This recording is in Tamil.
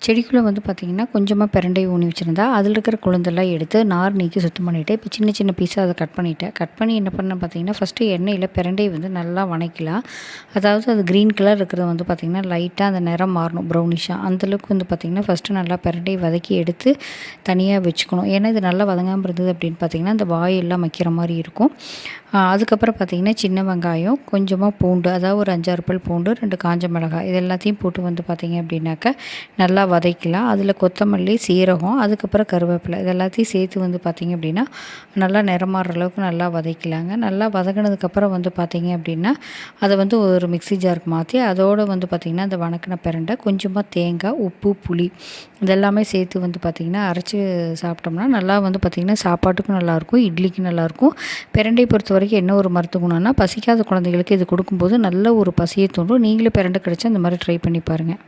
செடிக்குள்ளே வந்து பார்த்திங்கன்னா கொஞ்சமாக பிரண்டை ஊனி வச்சுருந்தா அதில் இருக்கிற கொழுந்தெல்லாம் எடுத்து நார் நீக்கி சுத்தம் பண்ணிவிட்டு இப்போ சின்ன சின்ன பீஸாக அதை கட் பண்ணிவிட்டேன். கட் பண்ணி என்ன பண்ணேன் பார்த்திங்கன்னா, ஃபஸ்ட்டு எண்ணெயில் பிரண்டையை வந்து நல்லா வணக்கலாம். அதாவது அது க்ரீன் கலர் இருக்கிறது வந்து பார்த்திங்கன்னா லைட்டாக அந்த நிறம் மாறணும், ப்ரௌனிஷாக. அந்தளவுக்கு வந்து பார்த்திங்கன்னா ஃபஸ்ட்டு நல்லா பிரண்டையை வதக்கி எடுத்து தனியாக வச்சுக்கணும். ஏன்னா இது நல்லா வதங்காமல் இருந்தது அப்படின்னு பார்த்திங்கன்னா அந்த வாயெல்லாம் வைக்கிற மாதிரி இருக்கும். அதுக்கப்புறம் பார்த்திங்கன்னா சின்ன வெங்காயம், கொஞ்சமாக பூண்டு, அதாவது ஒரு 5-6 பல் பூண்டு, 2 காஞ்ச மிளகாய் இது எல்லாத்தையும் போட்டு வந்து பார்த்திங்க அப்படின்னாக்கா நல்லா வதக்கலாம். அதில் கொத்தமல்லி, சீரகம், அதுக்கப்புறம் கருவேப்பிலை இது எல்லாத்தையும் சேர்த்து வந்து பார்த்திங்க அப்படின்னா நல்லா நிறமாற அளவுக்கு நல்லா வதக்கலாங்க. நல்லா வதங்கினதுக்கப்புறம் வந்து பார்த்திங்க அப்படின்னா அதை வந்து ஒரு மிக்ஸி ஜாருக்கு மாற்றி அதோடு வந்து பார்த்திங்கன்னா அந்த வணக்கின பிரண்டை, கொஞ்சமாக தேங்காய், உப்பு, புளி இதெல்லாமே சேர்த்து வந்து பார்த்திங்கன்னா அரைச்சி சாப்பிட்டோம்னா நல்லா வந்து பார்த்திங்கன்னா சாப்பாட்டுக்கும் நல்லாயிருக்கும், இட்லிக்கும் நல்லாயிருக்கும். பிரண்டையை பொறுத்த வரைக்கும் என்ன ஒரு மருத்துவ குணம்னா, பசிக்காத குழந்தைகளுக்கு இது கொடுக்கும்போது நல்ல ஒரு பசியை தூண்டும். நீங்களே பிரண்டை கிடைச்சா இந்த மாதிரி ட்ரை பண்ணி பாருங்கள்.